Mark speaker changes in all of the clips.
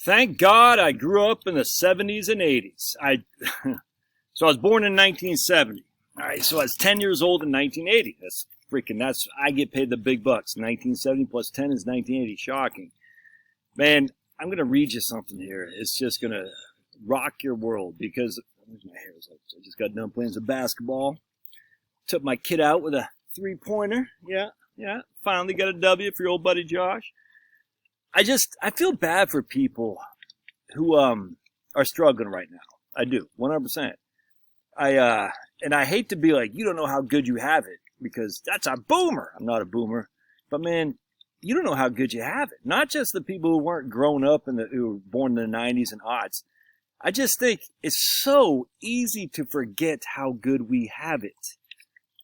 Speaker 1: Thank God I grew up in the 70s and 80s. So I was born in 1970. All right, so I was 10 years old in 1980. I get paid the big bucks. 1970 plus 10 is 1980. Shocking. Man, I'm going to read you something here. It's just going to rock your world because my hair is like, I just got done playing some basketball. Took my kid out with a three-pointer. Yeah. Finally got a W for your old buddy Josh. I feel bad for people who are struggling right now. I do, 100%. And I hate to be like, you don't know how good you have it, because that's a boomer. I'm not a boomer. But man, you don't know how good you have it. Not just the people who weren't grown up who were born in the 90s and aughts. I just think it's so easy to forget how good we have it.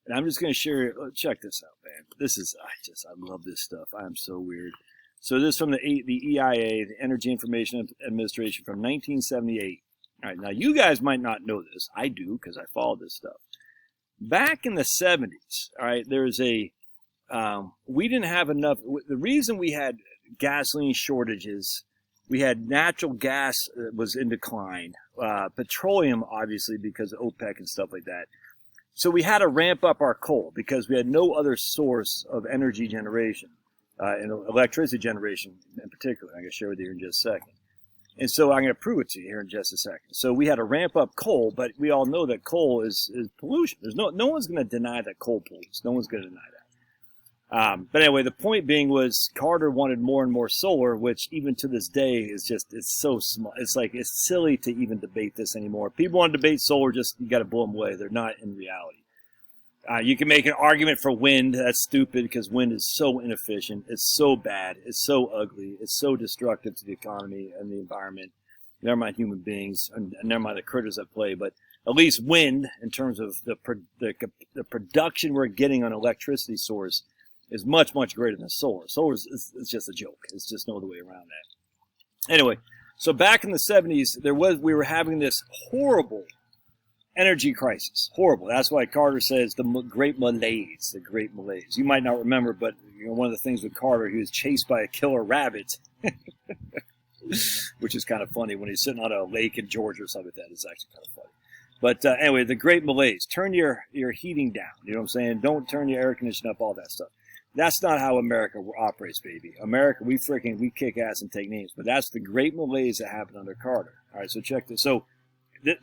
Speaker 1: And I'm just going to share, check this out, man. I love this stuff. I am so weird. So this is from the EIA, the Energy Information Administration, from 1978. All right, now you guys might not know this. I do, because I follow this stuff. Back in the 70s, all right, we didn't have enough. The reason we had gasoline shortages, we had natural gas was in decline, petroleum, obviously, because of OPEC and stuff like that. So we had to ramp up our coal because we had no other source of energy generation, and electricity generation in particular. I'm going to share with you in just a second. And so I'm going to prove it to you here in just a second. So we had to ramp up coal, but we all know that coal is pollution. No one's going to deny that coal pollutes. No one's going to deny that. But anyway, the point being was Carter wanted more and more solar, which even to this day is it's so small. It's silly to even debate this anymore. People want to debate solar, you got to blow them away. They're not in reality. You can make an argument for wind. That's stupid because wind is so inefficient. It's so bad. It's so ugly. It's so destructive to the economy and the environment. Never mind human beings, and never mind the critters that play. But at least wind, in terms of the production we're getting on electricity source, is much, much greater than solar. Solar is just a joke. It's just no other way around that. Anyway, so back in the 70s, we were having this horrible energy crisis. Horrible. That's why Carter says the great malaise. The great malaise. You might not remember, but one of the things with Carter, he was chased by a killer rabbit, which is kind of funny when he's sitting on a lake in Georgia or something like that. It's actually kind of funny. But anyway, the great malaise. Turn your heating down. You know what I'm saying? Don't turn your air conditioning up, all that stuff. That's not how America operates, baby. America, we kick ass and take names. But that's the great malaise that happened under Carter. All right, so check this. So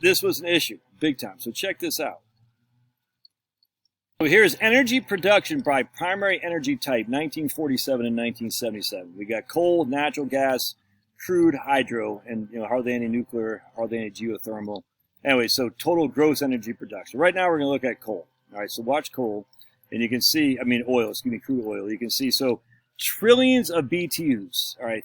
Speaker 1: this was an issue, big time. So check this out. So here's energy production by primary energy type, 1947 and 1977. We got coal, natural gas, crude, hydro, and hardly any nuclear, hardly any geothermal. Anyway, so total gross energy production. Right now we're going to look at coal. All right, so watch coal. And you can see, crude oil. You can see, so trillions of BTUs. All right,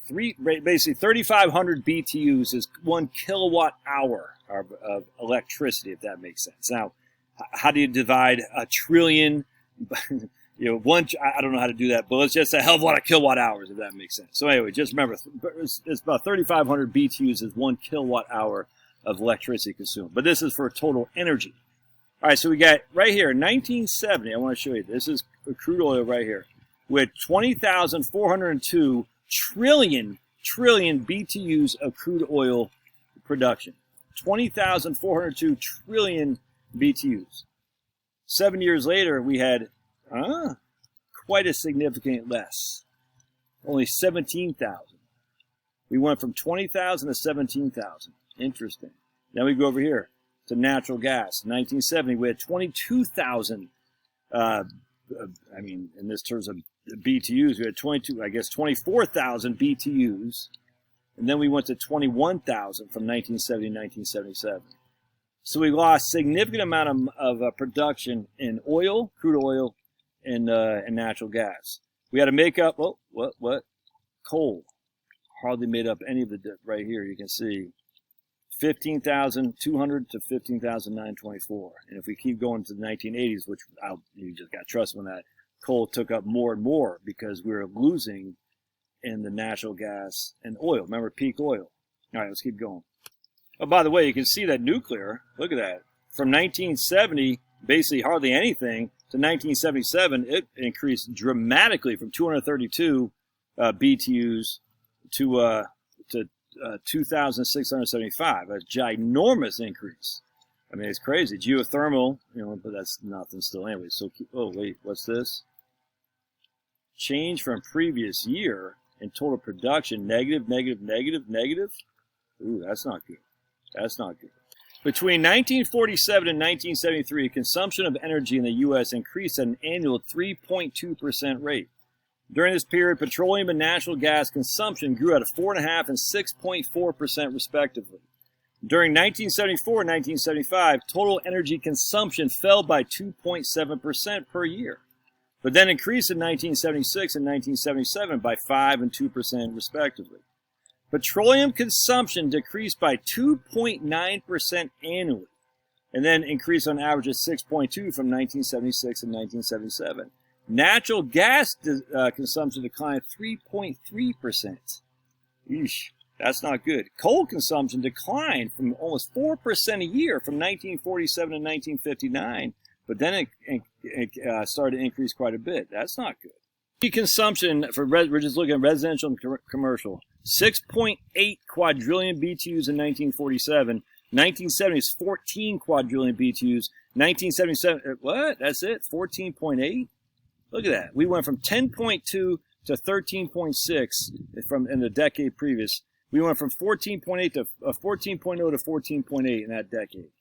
Speaker 1: basically 3,500 BTUs is 1 kilowatt hour of electricity, if that makes sense. Now, how do you divide a trillion? I don't know how to do that, but let's just say a hell of a lot of kilowatt hours, if that makes sense. So anyway, just remember, it's about 3,500 BTUs is 1 kilowatt hour of electricity consumed. But this is for total energy. All right, so we got right here, 1970. I want to show you. This is crude oil right here, with 20,402 trillion BTUs of crude oil production. 20,402 trillion BTUs. 7 years later, we had quite a significant less, only 17,000. We went from 20,000 to 17,000. Interesting. Now we go over here to natural gas. 1970, we had 22,000, in this terms of BTUs, we had 24,000 BTUs. And then we went to 21,000 from 1970 to 1977. So we lost significant amount of production in oil, crude oil, and natural gas. We had to make up, coal. Hardly made up any of the, right here, you can see. 15,200 to 15,924. And if we keep going to the 1980s, which you just got to trust me on that, coal took up more and more because we were losing in the natural gas and oil. Remember, peak oil. All right, let's keep going. Oh, by the way, you can see that nuclear, look at that. From 1970, basically hardly anything, to 1977, it increased dramatically from 232 BTUs to 2,675. A ginormous increase. I mean, it's crazy. Geothermal, but that's nothing still anyway. So, oh, wait, what's this? Change from previous year in total production, negative, negative, negative, negative. Ooh, that's not good. That's not good. Between 1947 and 1973, consumption of energy in the U.S. increased at an annual 3.2% rate. During this period, petroleum and natural gas consumption grew at a 4.5% and 6.4% respectively. During 1974 and 1975, total energy consumption fell by 2.7% per year, but then increased in 1976 and 1977 by 5% and 2% respectively. Petroleum consumption decreased by 2.9% annually, and then increased on average at 6.2% from 1976 and 1977. Natural gas consumption declined 3.3%. Eesh, that's not good. Coal consumption declined from almost 4% a year from 1947 to 1959, but then it started to increase quite a bit. That's not good. Consumption we're just looking at residential and commercial. 6.8 quadrillion BTUs in 1947. 1970 is 14 quadrillion BTUs. 1977, what? That's it? 14.8? Look at that. We went from 10.2 to 13.6 in the decade previous. We went from 14.8 to 14.0 to 14.8 in that decade.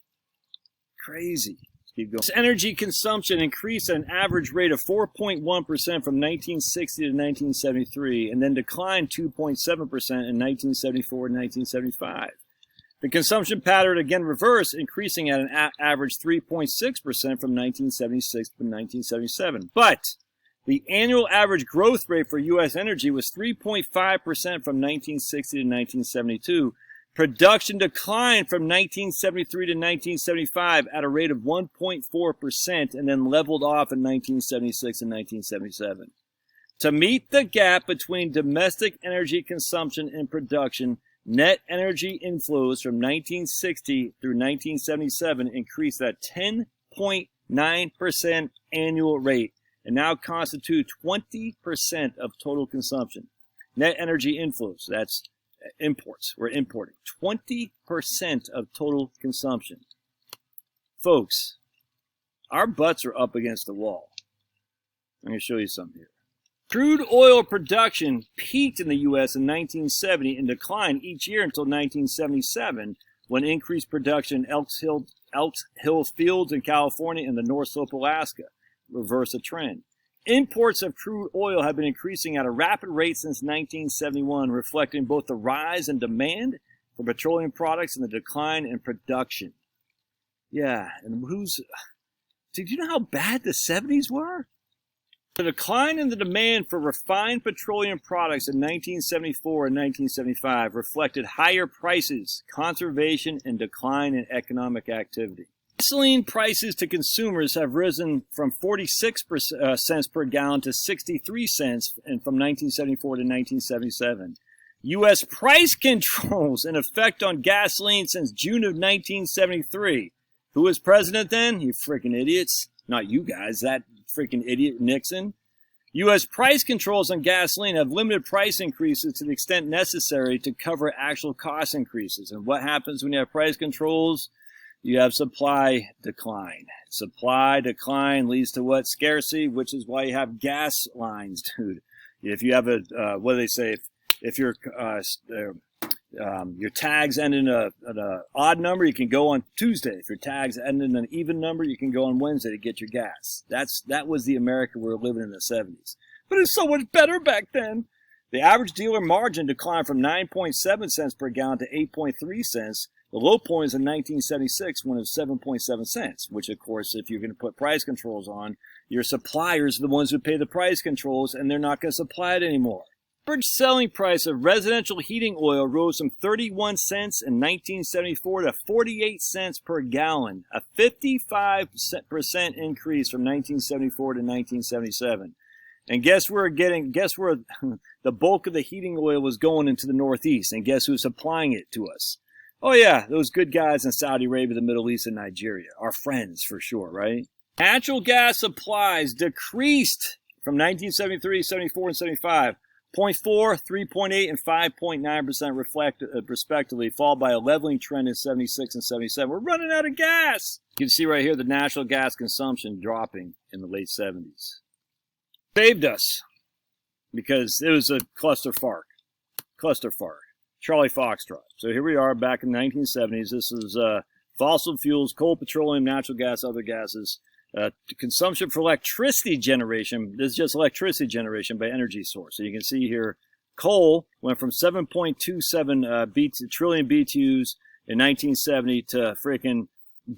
Speaker 1: Crazy. Keep going. Energy consumption increased at an average rate of 4.1% from 1960 to 1973, and then declined 2.7% in 1974 and 1975. The consumption pattern again reversed, increasing at an average 3.6% from 1976 to 1977. But the annual average growth rate for U.S. energy was 3.5% from 1960 to 1972. Production declined from 1973 to 1975 at a rate of 1.4% and then leveled off in 1976 and 1977. To meet the gap between domestic energy consumption and production, net energy inflows from 1960 through 1977 increased at 10.9% annual rate and now constitute 20% of total consumption. Net energy inflows, that's imports. We're importing 20% of total consumption. Folks, our butts are up against the wall. I'm going to show you something here. Crude oil production peaked in the U.S. in 1970 and declined each year until 1977, when increased production in Elk Hill fields in California and the North Slope, Alaska, reversed the trend. Imports of crude oil have been increasing at a rapid rate since 1971, reflecting both the rise in demand for petroleum products and the decline in production. Yeah, and did you know how bad the 70s were? The decline in the demand for refined petroleum products in 1974 and 1975 reflected higher prices, conservation, and decline in economic activity. Gasoline prices to consumers have risen from 46 cents per gallon to 63 cents from 1974 to 1977. U.S. price controls in effect on gasoline since June of 1973. Who was president then? You freaking idiots. Not you guys, that freaking idiot Nixon. U.S. price controls on gasoline have limited price increases to the extent necessary to cover actual cost increases. And what happens when you have price controls? You have supply decline. Supply decline leads to what? Scarcity, which is why you have gas lines, dude. If you have what do they say? If your tags end in an odd number, you can go on Tuesday. If your tags end in an even number, you can go on Wednesday to get your gas. That was the America we were living in the 70s. But it's so much better back then. The average dealer margin declined from 9.7 cents per gallon to 8.3 cents. The low point is in 1976 when it was 7.7 cents, which, of course, if you're going to put price controls on, your suppliers are the ones who pay the price controls, and they're not going to supply it anymore. The average selling price of residential heating oil rose from 31 cents in 1974 to 48 cents per gallon, a 55% increase from 1974 to 1977. And guess where the bulk of the heating oil was going into the Northeast, and guess who's supplying it to us? Oh yeah, those good guys in Saudi Arabia, the Middle East, and Nigeria. Our friends, for sure, right? Natural gas supplies decreased from 1973, 74, and 75, 0.4, 3.8, and 5.9% respectively, followed by a leveling trend in 76 and 77. We're running out of gas. You can see right here the natural gas consumption dropping in the late 70s. Saved us because it was a cluster fart. Charlie Foxtrot. So here we are back in the 1970s. This is fossil fuels, coal, petroleum, natural gas, other gases. Consumption for electricity generation. This is just electricity generation by energy source. So you can see here, coal went from 7.27 trillion BTUs in 1970 to freaking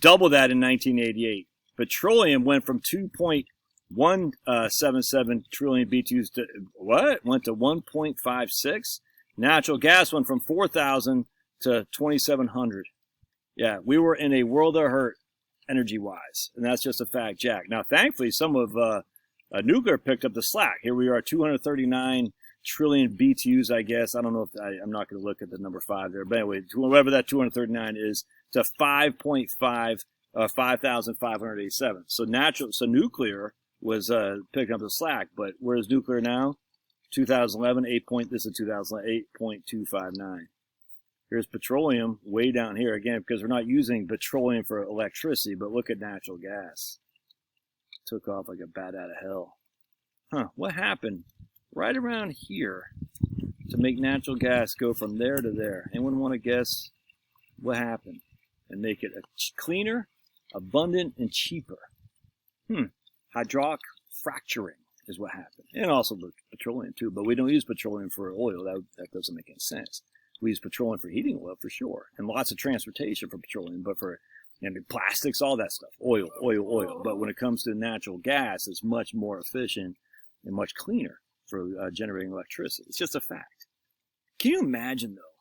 Speaker 1: double that in 1988. Petroleum went from 2.177 trillion BTUs to what? Went to 1.56. Natural gas went from 4,000 to 2,700. Yeah, we were in a world of hurt energy-wise, and that's just a fact, Jack. Now, thankfully, some of nuclear picked up the slack. Here we are, 239 trillion BTUs, I guess. I don't know if I'm not going to look at the number 5 there, but anyway, whatever that 239 is, to 5,587. So nuclear was picking up the slack, but where's nuclear now? 2011, this is 2008, 8.259. Here's petroleum way down here, again, because we're not using petroleum for electricity, but look at natural gas. Took off like a bat out of hell. Huh, what happened right around here to make natural gas go from there to there? Anyone want to guess what happened? And make it cleaner, abundant, and cheaper. Hydraulic fracturing is what happened. And also petroleum too, but we don't use petroleum for oil. That doesn't make any sense. We use petroleum for heating oil for sure, and lots of transportation for petroleum, but for plastics, all that stuff, oil. But when it comes to natural gas, it's much more efficient and much cleaner for generating electricity. It's just a fact. Can you imagine though,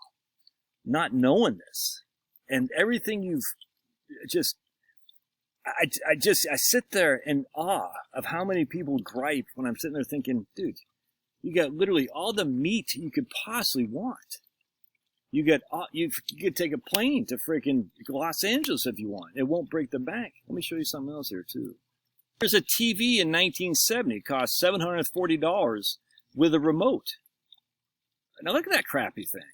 Speaker 1: not knowing this and everything you've just? I sit there in awe of how many people gripe when I'm sitting there thinking, dude, you got literally all the meat you could possibly want. You could take a plane to freaking Los Angeles if you want. It won't break the bank. Let me show you something else here too. There's a TV in 1970. It cost $740 with a remote. Now look at that crappy thing.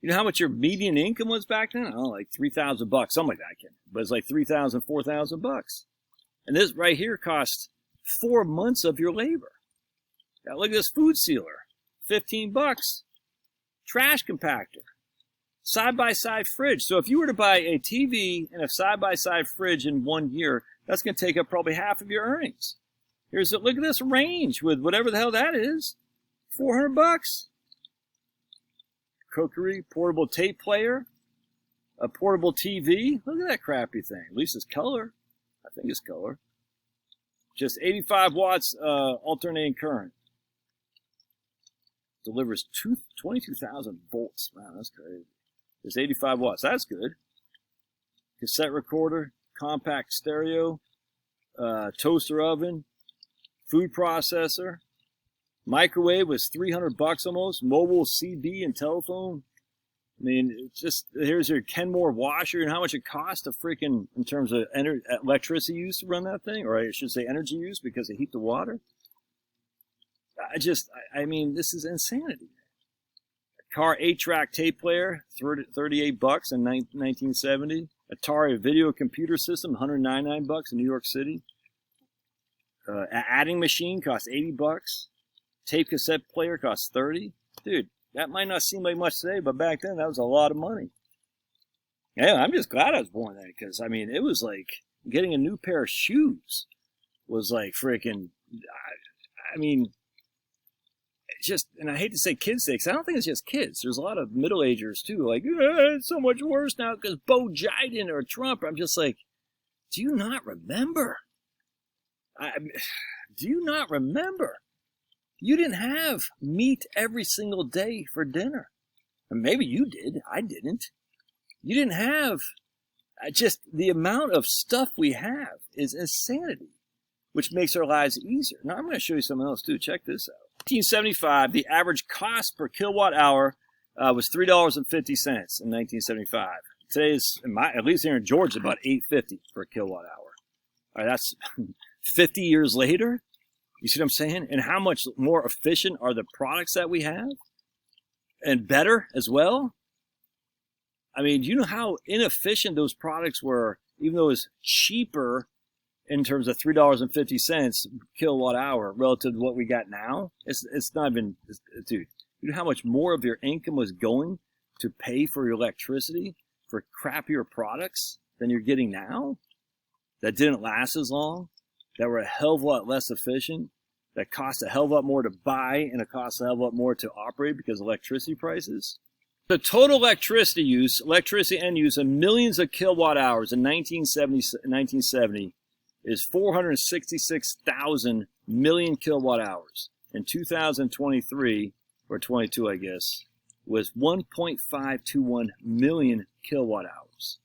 Speaker 1: You know how much your median income was back then? Oh, like $3,000, something like that. But it's like $3,000, $4,000. And this right here costs 4 months of your labor. Now look at this food sealer, $15. Trash compactor, side-by-side fridge. So if you were to buy a TV and a side-by-side fridge in 1 year, that's going to take up probably half of your earnings. Look at this range with whatever the hell that is, $400. Cookery, portable tape player, a portable TV. Look at that crappy thing. At least it's color. I think it's color. Just 85 watts alternating current. Delivers 22,000 volts. Wow, that's crazy. There's 85 watts. That's good. Cassette recorder, compact stereo, toaster oven, food processor. Microwave was $300 almost. Mobile CD and telephone. I mean, it's just, here's your Kenmore washer and how much it costs to freaking, in terms of electricity use to run that thing, or I should say energy use because they heat the water. I mean, this is insanity. A car 8-track tape player, $38 in 1970. Atari video computer system, $199 in New York City. Adding machine costs $80. Tape cassette player costs $30. Dude, that might not seem like much today, but back then that was a lot of money. Yeah, I'm just glad I was born then, because I mean, it was like getting a new pair of shoes was like freaking. I mean, just, and I hate to say kids' sakes, I don't think it's just kids. There's a lot of middle-agers too, like, it's so much worse now because Bo Biden or Trump. I'm just like, do you not remember? Do you not remember? You didn't have meat every single day for dinner. And maybe you did. I didn't. You didn't have, just the amount of stuff we have is insanity, which makes our lives easier. Now, I'm going to show you something else too. Check this out. 1975, the average cost per kilowatt hour was $3.50 in 1975. Today is, at least here in Georgia, about $8.50 per kilowatt hour. All right, that's 50 years later. You see what I'm saying? And how much more efficient are the products that we have? And better as well? I mean, do you know how inefficient those products were, even though it's cheaper in terms of $3.50 kilowatt hour relative to what we got now? It's not even, dude, you know how much more of your income was going to pay for your electricity for crappier products than you're getting now? That didn't last as long, that were a hell of a lot less efficient, that cost a hell of a lot more to buy and it costs a hell of a lot more to operate because of electricity prices. The total electricity end use of millions of kilowatt hours in 1970 is 466,000 million kilowatt hours. In 2023, or 22, I guess, was 1.521 million kilowatt hours.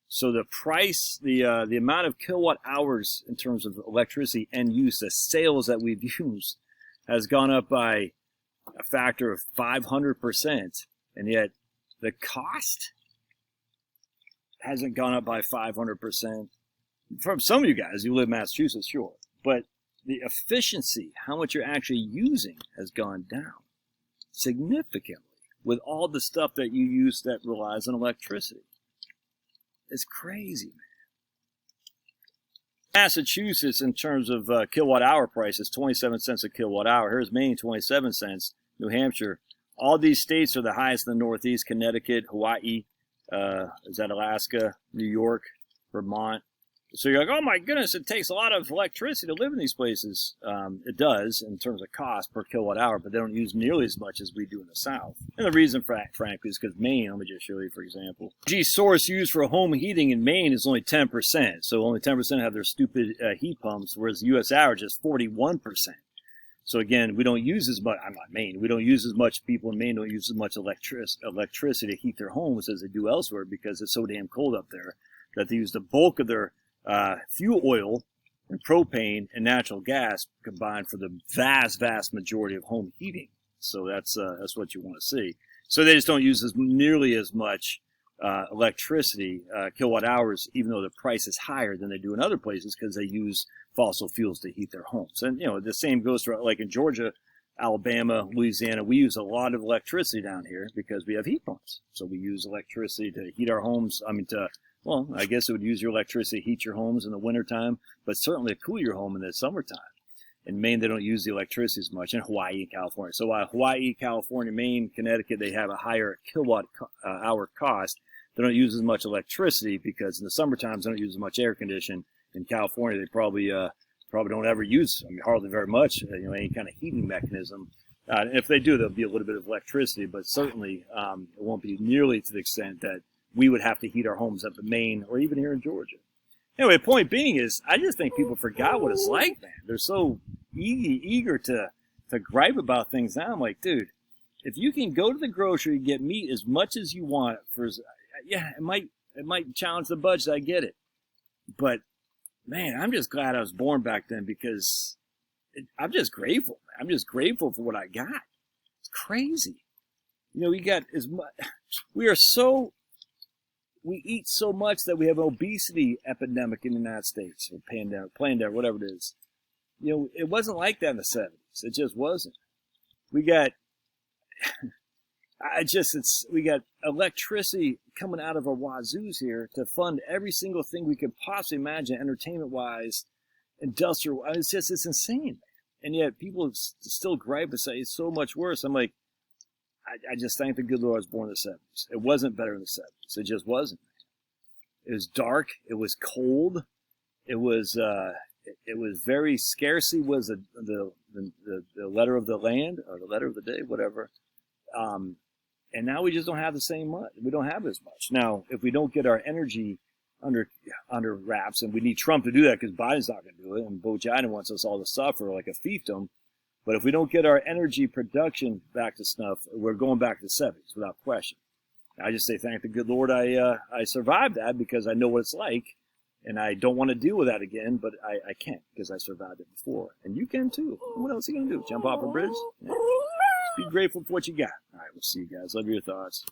Speaker 1: So the price, the amount of kilowatt hours in terms of electricity end use, the sales that we've used, has gone up by a factor of 500%. And yet the cost hasn't gone up by 500%. From some of you guys, you live in Massachusetts, sure. But the efficiency, how much you're actually using, has gone down significantly with all the stuff that you use that relies on electricity. It's crazy, man. Massachusetts, in terms of kilowatt hour prices, 27 cents a kilowatt hour. Here's Maine, 27 cents. New Hampshire. All these states are the highest in the Northeast: Connecticut, Hawaii, is that Alaska, New York, Vermont. So you're like, oh my goodness, it takes a lot of electricity to live in these places. It does in terms of cost per kilowatt hour, but they don't use nearly as much as we do in the South. And the reason, frankly, is because Maine, let me just show you, for example. Energy source used for home heating in Maine is only 10%. So only 10% have their stupid heat pumps, whereas the U.S. average is 41%. So again, we don't use as much, I'm not Maine, we don't use as much, people in Maine don't use as much electricity to heat their homes as they do elsewhere because it's so damn cold up there that they use the bulk of their fuel oil and propane and natural gas combined for the vast majority of home heating. So that's what you want to see. So they just don't use nearly as much electricity, kilowatt hours, even though the price is higher than they do in other places because they use fossil fuels to heat their homes. And, you know, the same goes for, like in Georgia, Alabama, Louisiana. We use a lot of electricity down here because we have heat pumps. So we use electricity to heat our homes. Well, I guess it would use your electricity to heat your homes in the wintertime, but certainly to cool your home in the summertime. In Maine, they don't use the electricity as much. In Hawaii and California. So while Hawaii, California, Maine, Connecticut, they have a higher kilowatt hour cost, they don't use as much electricity because in the summertime, they don't use as much air conditioning. In California, they probably don't ever use, hardly very much, any kind of heating mechanism. And if they do, there'll be a little bit of electricity, but certainly it won't be nearly to the extent that we would have to heat our homes up in Maine or even here in Georgia. Anyway, the point being is, I just think people forgot what it's like, man. They're so eager to gripe about things now. I'm like, dude, if you can go to the grocery and get meat as much as you want for, yeah, it might challenge the budget. I get it, but man, I'm just glad I was born back then because I'm just grateful. I'm just grateful for what I got. It's crazy. We got as much. We eat so much that we have an obesity epidemic in the United States, or pandemic, whatever it is. It wasn't like that in the 70s. It just wasn't. We got electricity coming out of our wazoos here to fund every single thing we could possibly imagine, entertainment-wise, industrial. It's insane, man. And yet people still gripe and say it's so much worse. I'm like, I just thank the good Lord I was born in the 70s. It wasn't better in the 70s. It just wasn't. It was dark. It was cold. It was very scarcity was the letter of the land or the letter of the day, whatever. And now we just don't have the same much. We don't have as much. Now, if we don't get our energy under wraps, and we need Trump to do that because Biden's not going to do it, and Bo Biden wants us all to suffer like a fiefdom. But if we don't get our energy production back to snuff, we're going back to the 70s without question. I just say thank the good Lord I survived that because I know what it's like, and I don't want to deal with that again, but I can't because I survived it before. And you can too. What else are you going to do? Jump off a bridge? Yeah. Just be grateful for what you got. All right, we'll see you guys. Love your thoughts.